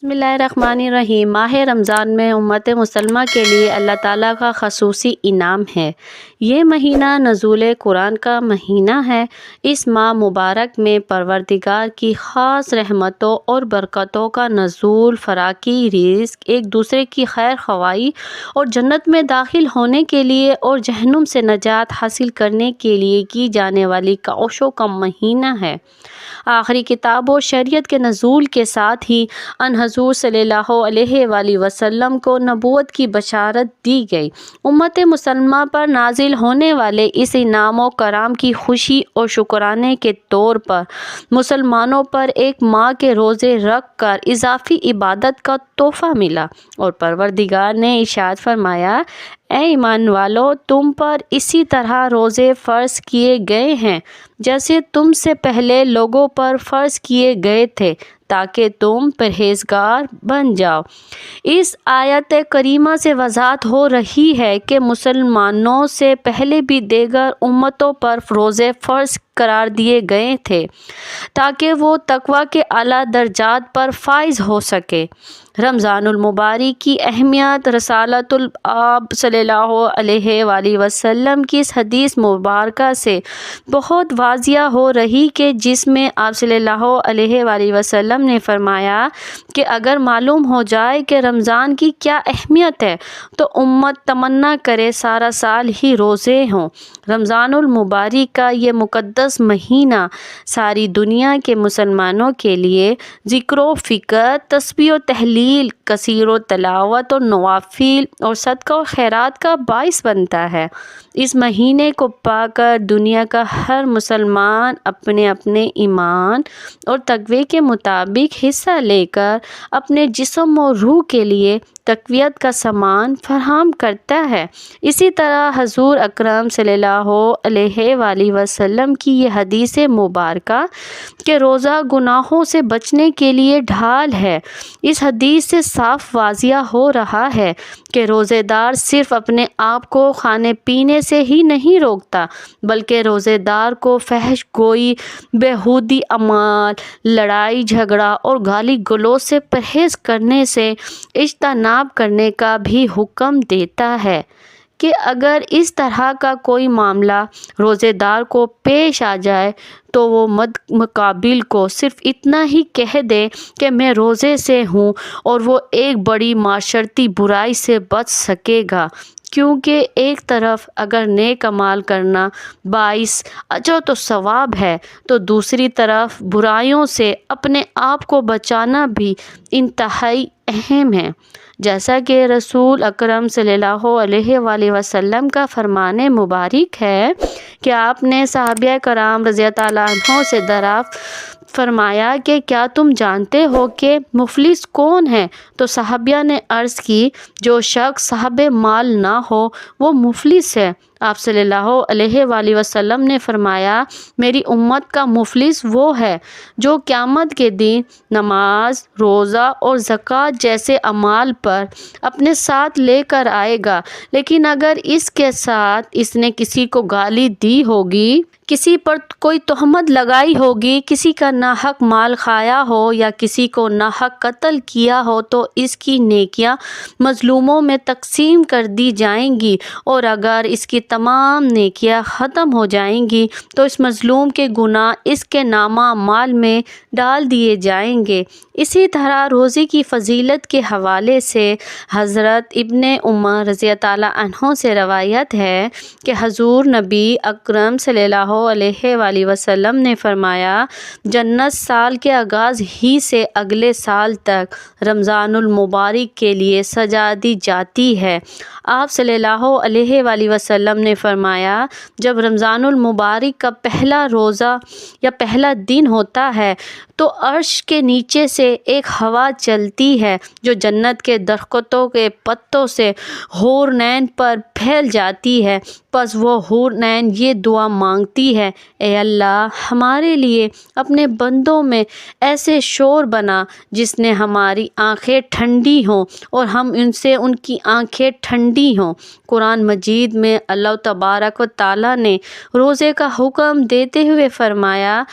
بسم اللہ الرحمن الرحیم۔ ماہ رمضان میں امت مسلمہ کے لیے اللہ تعالیٰ کا خصوصی انعام ہے۔ یہ مہینہ نزول قرآن کا مہینہ ہے۔ اس ماہ مبارک میں پروردگار کی خاص رحمتوں اور برکتوں کا نزول، فراقی رزق، ایک دوسرے کی خیر خواہی اور جنت میں داخل ہونے کے لیے اور جہنم سے نجات حاصل کرنے کے لیے کی جانے والی کوششوں کا مہینہ ہے۔ آخری کتاب و شریعت کے نزول کے ساتھ ہی ان حضور صلی اللہ علیہ وآلہ وسلم کو نبوت کی بشارت دی گئی۔ امت مسلمہ پر نازل ہونے والے اس انعام و کرم کی خوشی اور شکرانے کے طور پر مسلمانوں پر ایک ماہ کے روزے رکھ کر اضافی عبادت کا تحفہ ملا، اور پروردگار نے ارشاد فرمایا، اے ایمان والو، تم پر اسی طرح روزے فرض کیے گئے ہیں جیسے تم سے پہلے لوگوں پر فرض کیے گئے تھے، تاکہ تم پرہیزگار بن جاؤ۔ اس آیت کریمہ سے وضاحت ہو رہی ہے کہ مسلمانوں سے پہلے بھی دیگر امتوں پر روزے فرض قرار دیے گئے تھے تاکہ وہ تقویٰ کے اعلیٰ درجات پر فائز ہو سکے۔ رمضان المبارک کی اہمیت رسالت الآب صلی اللہ علیہ وآلہ وسلم کی اس حدیث مبارکہ سے بہت واضح ہو رہی کہ جس میں آپ صلی اللہ علیہ وآلہ وسلم نے فرمایا کہ اگر معلوم ہو جائے کہ رمضان کی کیا اہمیت ہے تو امت تمنا کرے سارا سال ہی روزے ہوں۔ رمضان المبارک کا یہ مقدس مہینہ ساری دنیا کے مسلمانوں کے لیے ذکر و فکر، تسبیح و تحلیل، کثیر و تلاوت اور نوافل اور صدقہ و خیرات کا باعث بنتا ہے۔ اس مہینے کو پا کر دنیا کا ہر مسلمان اپنے اپنے ایمان اور تقوی کے مطابق حصہ لے کر اپنے جسم و روح کے لیے تقویت کا سامان فراہم کرتا ہے۔ اسی طرح حضور اکرم صلی اللہ علیہ وآلہ وسلم کی یہ حدیث مبارکہ کہ روزہ گناہوں سے بچنے کے لیے ڈھال ہے، اس حدیث سے صاف واضح ہو رہا ہے کہ روزے دار صرف اپنے آپ کو کھانے پینے سے ہی نہیں روکتا، بلکہ روزے دار کو فحش گوئی، بیہودی اعمال، لڑائی جھگڑا اور گالی گلوچ سے پرہیز کرنے سے اجتناب کرنے کا بھی حکم دیتا ہے کہ اگر اس طرح کا کوئی معاملہ روزے دار کو پیش آ جائے تو وہ مقابل کو صرف اتنا ہی کہہ دے کہ میں روزے سے ہوں، اور وہ ایک بڑی معاشرتی برائی سے بچ سکے گا، کیونکہ ایک طرف اگر نیک اعمال کرنا باعث اجر و ثواب ہے تو دوسری طرف برائیوں سے اپنے آپ کو بچانا بھی انتہائی اہم ہے، جیسا کہ رسول اکرم صلی اللہ علیہ وآلہ وسلم کا فرمان مبارک ہے کہ آپ نے صحابہ کرام رضی اللہ عنہ سے دریافت فرمایا کہ کیا تم جانتے ہو کہ مفلس کون ہے؟ تو صحابہ نے عرض کی، جو شخص صاحب مال نہ ہو وہ مفلس ہے۔ آپ صلی اللہ علیہ وآلہ وسلم نے فرمایا، میری امت کا مفلس وہ ہے جو قیامت کے دن نماز، روزہ اور زکوٰۃ جیسے اعمال پر اپنے ساتھ لے کر آئے گا، لیکن اگر اس کے ساتھ اس نے کسی کو گالی دی ہوگی، کسی پر کوئی تہمت لگائی ہوگی، کسی کا ناحق مال کھایا ہو یا کسی کو ناحق قتل کیا ہو تو اس کی نیکیاں مظلوموں میں تقسیم کر دی جائیں گی، اور اگر اس کی تمام نیکیاں ختم ہو جائیں گی تو اس مظلوم کے گناہ اس کے نامہ اعمال میں ڈال دیے جائیں گے۔ اسی طرح روزے کی فضیلت کے حوالے سے حضرت ابن عمر رضی اللہ عنہ سے روایت ہے کہ حضور نبی اکرم صلی اللہ علیہ وآلہ وسلم نے فرمایا، جنت سال کے آغاز ہی سے اگلے سال تک رمضان المبارک کے لیے سجا دی جاتی ہے۔ آپ صلی اللہ علیہ وآلہ وسلم نے فرمایا، جب رمضان المبارک کا پہلا روزہ یا پہلا دن ہوتا ہے تو عرش کے نیچے سے ایک ہوا چلتی ہے جو جنت کے درختوں کے پتوں سے حور نین پر پھیل جاتی ہے، پس وہ حور نین یہ دعا مانگتی ہے، اے اللہ، ہمارے لیے اپنے بندوں میں ایسے شور بنا جس نے ہماری آنکھیں ٹھنڈی ہوں اور ہم ان سے ان کی آنکھیں ٹھنڈی ہوں۔ قرآن مجید میں اللہ تبارک و تعالیٰ نے روزے کا حکم دیتے ہوئے فرمایا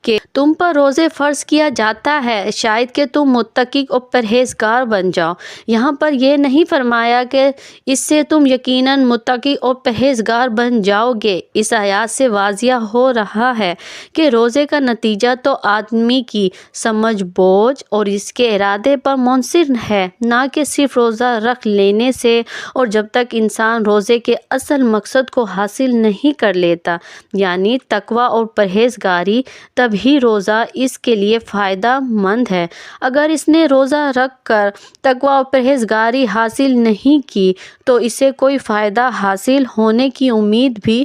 کہ تم پر روزے فرض کیا جاتا ہے شاید کہ تم متقی اور پرہیزگار بن جاؤ۔ یہاں پر یہ نہیں فرمایا کہ اس سے تم یقیناً متقی اور پرہیزگار بن جاؤ گے۔ اس آیات سے واضح ہو رہا ہے کہ روزے کا نتیجہ تو آدمی کی سمجھ بوجھ اور اس کے ارادے پر منحصر ہے، نہ کہ صرف روزہ رکھ لینے سے۔ اور جب تک انسان روزے کے اصل مقصد کو حاصل نہیں کر لیتا یعنی تقویٰ اور پرہیزگاری، تبھی روزہ اس کے لیے فائدہ مند ہے۔ اگر اس نے روزہ رکھ کر تقویٰ اور پرہیزگاری حاصل نہیں کی تو اسے کوئی فائدہ حاصل ہونے کی امید بھی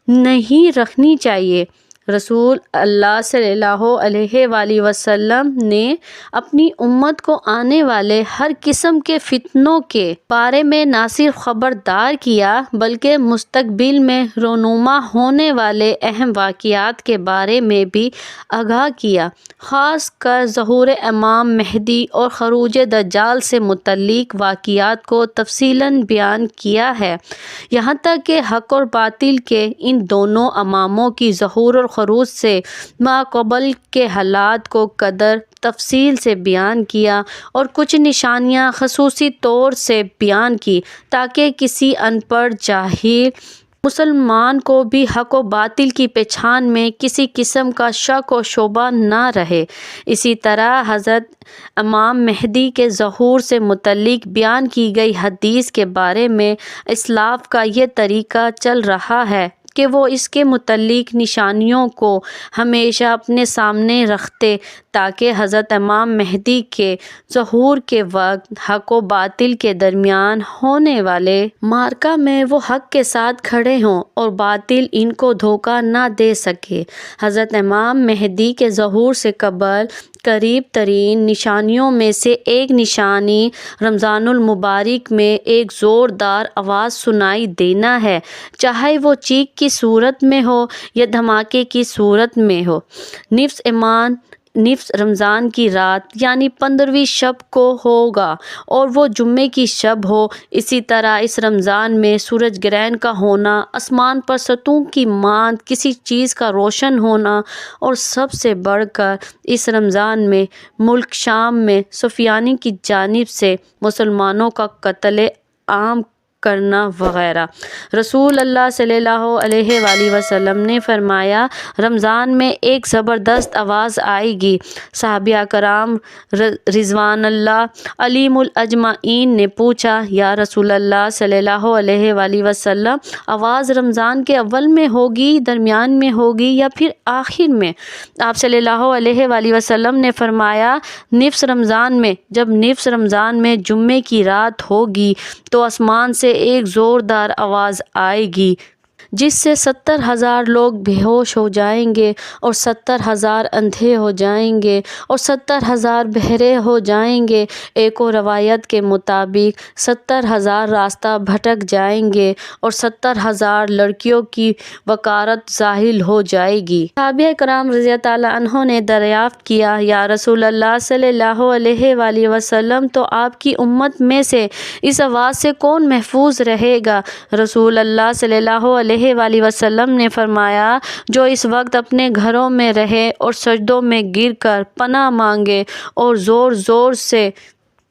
نہیں رکھنی چاہیے۔ رسول اللہ صلی اللہ علیہ وآلہ وسلم نے اپنی امت کو آنے والے ہر قسم کے فتنوں کے بارے میں نہ صرف خبردار کیا بلکہ مستقبل میں رونما ہونے والے اہم واقعات کے بارے میں بھی آگاہ کیا، خاص کر ظہور امام مہدی اور خروج دجال سے متعلق واقعات کو تفصیلاً بیان کیا ہے، یہاں تک کہ حق اور باطل کے ان دونوں اماموں کی ظہور اور خروج سے ماقبل کے حالات کو قدر تفصیل سے بیان کیا اور کچھ نشانیاں خصوصی طور سے بیان کی تاکہ کسی ان پڑھ جاہل مسلمان کو بھی حق و باطل کی پہچان میں کسی قسم کا شک و شبہ نہ رہے۔ اسی طرح حضرت امام مہدی کے ظہور سے متعلق بیان کی گئی حدیث کے بارے میں اسلاف کا یہ طریقہ چل رہا ہے کہ وہ اس کے متعلق نشانیوں کو ہمیشہ اپنے سامنے رکھتے تاکہ حضرت امام مہدی کے ظہور کے وقت حق و باطل کے درمیان ہونے والے معرکہ میں وہ حق کے ساتھ کھڑے ہوں اور باطل ان کو دھوکہ نہ دے سکے۔ حضرت امام مہدی کے ظہور سے قبل قریب ترین نشانیوں میں سے ایک نشانی رمضان المبارک میں ایک زوردار آواز سنائی دینا ہے، چاہے وہ چیخ کی صورت میں ہو یا دھماکے کی صورت میں ہو۔ نصف رمضان کی رات یعنی 15ویں شب کو ہوگا اور وہ جمعے کی شب ہو۔ اسی طرح اس رمضان میں سورج گرہن کا ہونا، آسمان پر ستون کی مانند کسی چیز کا روشن ہونا اور سب سے بڑھ کر اس رمضان میں ملک شام میں سفیانی کی جانب سے مسلمانوں کا قتل عام کرنا وغیرہ۔ رسول اللہ صلی اللہ علیہ وآلہ وسلم نے فرمایا، رمضان میں ایک زبردست آواز آئے گی۔ صحابہ کرام رضوان اللہ علیہم اجمعین نے پوچھا، یا رسول اللہ صلی اللہ علیہ وآلہ وسلم، آواز رمضان کے اول میں ہوگی، درمیان میں ہوگی یا پھر آخر میں؟ آپ صلی اللہ علیہ وآلہ وسلم نے فرمایا، نصف رمضان میں۔ جب نصف رمضان میں جمعے کی رات ہوگی تو آسمان سے ایک زوردار آواز آئے گی جس سے 70,000 لوگ بے ہوش ہو جائیں گے اور 70,000 اندھے ہو جائیں گے اور 70,000 بہرے ہو جائیں گے۔ ایک اور روایت کے مطابق 70,000 راستہ بھٹک جائیں گے اور 70,000 لڑکیوں کی وقارت ظاہر ہو جائے گی۔ صحابہ کرام رضی اللہ تعالیٰ عنہ نے دریافت کیا، یا رسول اللہ صلی اللہ علیہ وآلہ وسلم، تو آپ کی امت میں سے اس آواز سے کون محفوظ رہے گا؟ رسول اللہ صلی اللہ علیہ وآلہ وسلم نے فرمایا، جو اس وقت اپنے گھروں میں رہے اور سجدوں میں گر کر پناہ مانگے اور زور زور سے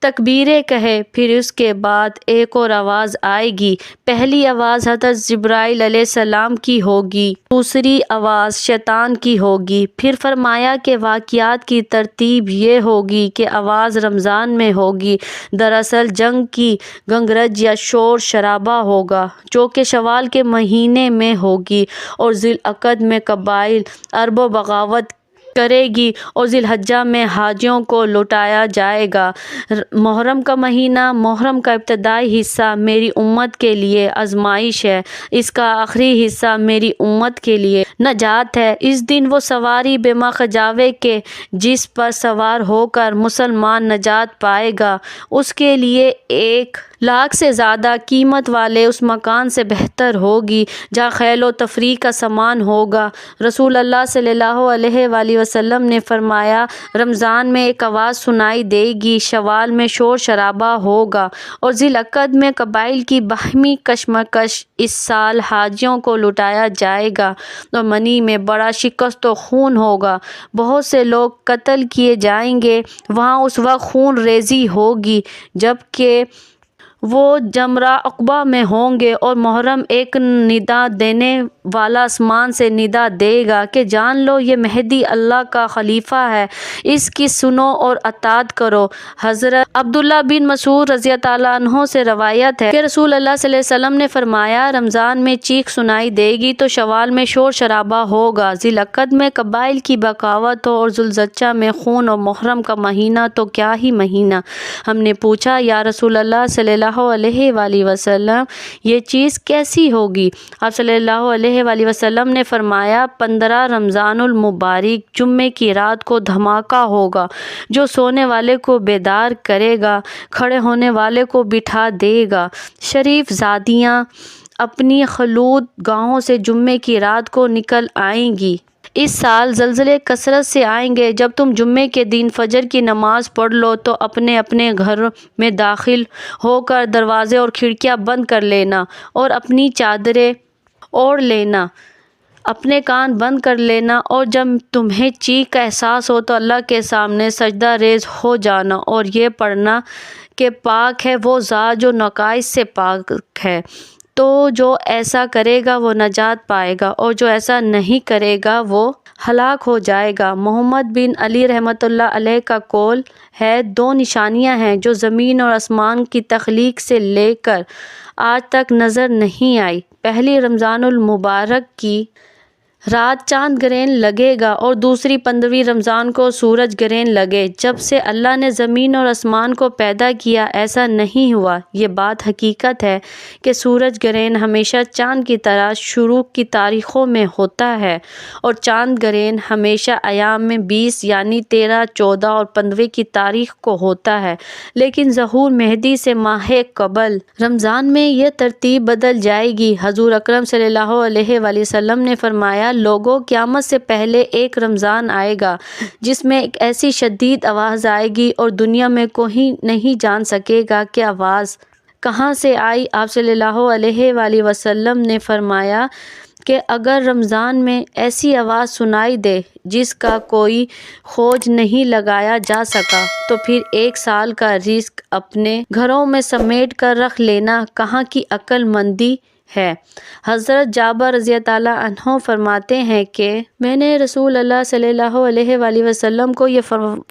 تکبیریں کہے۔ پھر اس کے بعد ایک اور آواز آئے گی، پہلی آواز حضرت جبرائیل علیہ السلام کی ہوگی، دوسری آواز شیطان کی ہوگی۔ پھر فرمایا کہ واقعات کی ترتیب یہ ہوگی کہ آواز رمضان میں ہوگی، دراصل جنگ کی گنگرج یا شور شرابہ ہوگا جو کہ شوال کے مہینے میں ہوگی اور ذی القعدہ میں قبائل عرب و بغاوت کرے گی اور ذی الحجہ میں حاجیوں کو لوٹایا جائے گا۔ محرم کا مہینہ، محرم کا ابتدائی حصہ میری امت کے لیے آزمائش ہے، اس کا آخری حصہ میری امت کے لیے نجات ہے۔ اس دن وہ سواری بے مخجاوے کے جس پر سوار ہو کر مسلمان نجات پائے گا، اس کے لیے 1,00,000 سے زیادہ قیمت والے اس مکان سے بہتر ہوگی جہاں خیل و تفریح کا سامان ہوگا۔ رسول اللہ صلی اللہ علیہ وآلہ وسلم نے فرمایا رمضان میں ایک آواز سنائی دے گی، شوال میں شور شرابہ ہوگا اور ذی القعدہ میں قبائل کی باہمی کشمکش، اس سال حاجیوں کو لٹایا جائے گا اور منی میں بڑا شکست و خون ہوگا، بہت سے لوگ قتل کیے جائیں گے، وہاں اس وقت خون ریزی ہوگی جبکہ وہ جمرہ عقبہ میں ہوں گے اور محرم ایک ندا دینے والا آسمان سے ندا دے گا کہ جان لو یہ مہدی اللہ کا خلیفہ ہے، اس کی سنو اور اطاعت کرو۔ حضرت عبداللہ بن مسعود رضی اللہ عنہ سے روایت ہے کہ رسول اللہ صلی اللہ علیہ وسلم نے فرمایا رمضان میں چیخ سنائی دے گی تو شوال میں شور شرابہ ہوگا، ذی القعدہ میں قبائل کی بغاوت ہو اور ذوالحجہ میں خون اور محرم کا مہینہ تو کیا ہی مہینہ۔ ہم نے پوچھا یا رسول اللہ صلی اللہ علیہ وآلہ وسلم یہ چیز کیسی ہوگی؟ آپ صلی اللہ علیہ وآلہ وسلم نے فرمایا 15 رمضان المبارک جمعے کی رات کو دھماکہ ہوگا جو سونے والے کو بیدار کرے گا، کھڑے ہونے والے کو بٹھا دے گا۔ شریف زادیاں اپنی خلوت گاہوں سے جمعے کی رات کو نکل آئیں گی۔ اس سال زلزلے کثرت سے آئیں گے، جب تم جمعے کے دن فجر کی نماز پڑھ لو تو اپنے اپنے گھر میں داخل ہو کر دروازے اور کھڑکیاں بند کر لینا اور اپنی چادریں اوڑھ لینا، اپنے کان بند کر لینا اور جب تمہیں چیخ کا احساس ہو تو اللہ کے سامنے سجدہ ریز ہو جانا اور یہ پڑھنا کہ پاک ہے وہ ذات جو نقائص سے پاک ہے، تو جو ایسا کرے گا وہ نجات پائے گا اور جو ایسا نہیں کرے گا وہ ہلاک ہو جائے گا۔ محمد بن علی رحمۃ اللہ علیہ کا قول ہے 2 نشانیاں ہیں جو زمین اور آسمان کی تخلیق سے لے کر آج تک نظر نہیں آئی، پہلی رمضان المبارک کی رات چاند گرہن لگے گا اور دوسری 15ویں رمضان کو سورج گرہن لگے۔ جب سے اللہ نے زمین اور آسمان کو پیدا کیا ایسا نہیں ہوا۔ یہ بات حقیقت ہے کہ سورج گرہن ہمیشہ چاند کی طرح شروع کی تاریخوں میں ہوتا ہے اور چاند گرہن ہمیشہ ایام میں 20 یعنی 13، 14 اور 15 کی تاریخ کو ہوتا ہے، لیکن ظہور مہدی سے ماہ قبل رمضان میں یہ ترتیب بدل جائے گی۔ حضور اکرم صلی اللہ علیہ وآلہ وسلم نے فرمایا لوگوں قیامت سے پہلے ایک رمضان آئے گا جس میں ایک ایسی شدید آواز آئے گی اور دنیا میں کوئی نہیں جان سکے گا کہ آواز کہاں سے آئی۔ آپ صلی اللہ علیہ وآلہ وسلم نے فرمایا کہ اگر رمضان میں ایسی آواز سنائی دے جس کا کوئی کھوج نہیں لگایا جا سکا تو پھر 1 سال کا رزق اپنے گھروں میں سمیٹ کر رکھ لینا کہاں کی عقل مندی ہے۔ حضرت جابر رضی اللہ عنہ فرماتے ہیں کہ میں نے رسول اللہ صلی اللہ علیہ وآلہ وسلم کو یہ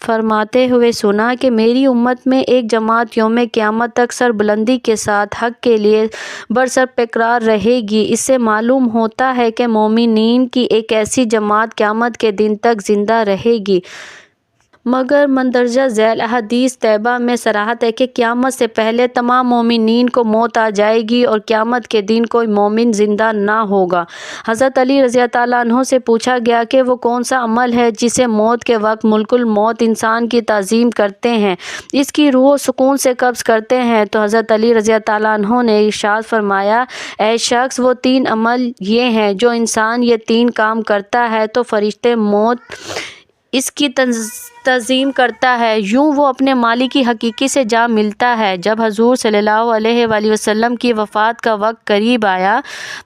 فرماتے ہوئے سنا کہ میری امت میں ایک جماعت یوم قیامت تک سر بلندی کے ساتھ حق کے لیے برسر پیکرار رہے گی۔ اس سے معلوم ہوتا ہے کہ مومنین کی ایک ایسی جماعت قیامت کے دن تک زندہ رہے گی، مگر مندرجہ ذیل احادیث طیبہ میں صراحت ہے کہ قیامت سے پہلے تمام مومنین کو موت آ جائے گی اور قیامت کے دن کوئی مومن زندہ نہ ہوگا۔ حضرت علی رضی اللہ عنہ سے پوچھا گیا کہ وہ کون سا عمل ہے جسے موت کے وقت ملک الموت انسان کی تعظیم کرتے ہیں، اس کی روح سکون سے قبض کرتے ہیں؟ تو حضرت علی رضی اللہ عنہ نے ارشاد فرمایا اے شخص وہ 3 عمل یہ ہیں جو انسان یہ 3 کام کرتا ہے تو فرشتے موت اس کی تعظیم کرتا ہے، یوں وہ اپنے مالک کی حقیقی سے جا ملتا ہے۔ جب حضور صلی اللہ علیہ وآلہ وسلم کی وفات کا وقت قریب آیا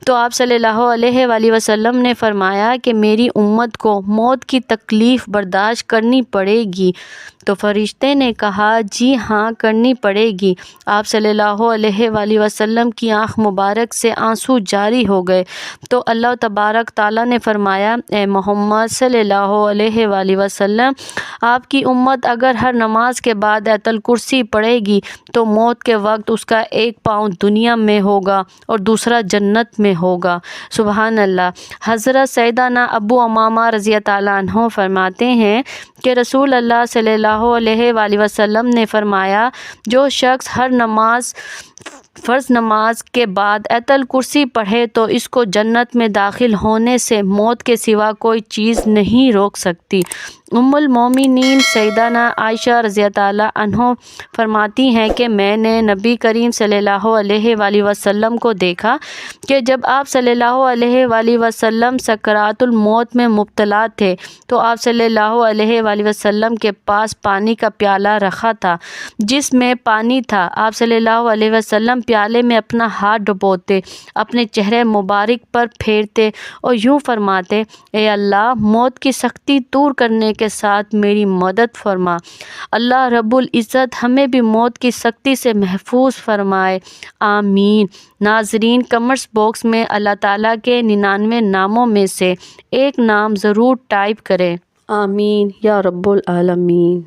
تو آپ صلی اللہ علیہ وآلہ وسلم نے فرمایا کہ میری امت کو موت کی تکلیف برداشت کرنی پڑے گی، تو فرشتے نے کہا جی ہاں کرنی پڑے گی۔ آپ صلی اللہ علیہ وآلہ وسلم کی آنکھ مبارک سے آنسو جاری ہو گئے تو اللہ تبارک تعالیٰ نے فرمایا اے محمد صلی اللہ علیہ وآلہ وسلم آپ کی امت اگر ہر نماز کے بعد آیت الکرسی پڑھے گی تو موت کے وقت اس کا 1 پاؤں دنیا میں ہوگا اور دوسرا جنت میں ہوگا۔ سبحان اللہ۔ حضرت سیدنا ابو امامہ رضی اللہ عنہ فرماتے ہیں کہ رسول اللہ صلی اللہ علیہ وآلہ وسلم نے فرمایا جو شخص ہر نماز فرض نماز کے بعد آیت الکرسی پڑھے تو اس کو جنت میں داخل ہونے سے موت کے سوا کوئی چیز نہیں روک سکتی۔ ام المومنین سیدنا عائشہ رضی اللہ عنہا فرماتی ہیں کہ میں نے نبی کریم صلی اللہ علیہ وآلہ وسلم کو دیکھا کہ جب آپ صلی اللہ علیہ وآلہ وسلم سکرات الموت میں مبتلا تھے تو آپ صلی اللہ علیہ وآلہ وسلم کے پاس پانی کا پیالہ رکھا تھا جس میں پانی تھا۔ آپ صلی اللہ علیہ وسلم پیالے میں اپنا ہاتھ ڈبوتے، اپنے چہرے مبارک پر پھیرتے اور یوں فرماتے، اے اللہ، موت کی سختی دور کرنے کے ساتھ میری مدد فرما۔ اللہ رب العزت ہمیں بھی موت کی سختی سے محفوظ فرمائے، آمین۔ ناظرین، کمنٹس باکس میں اللہ تعالیٰ کے 99 ناموں میں سے ایک نام ضرور ٹائپ کریں، آمین یا رب العالمین۔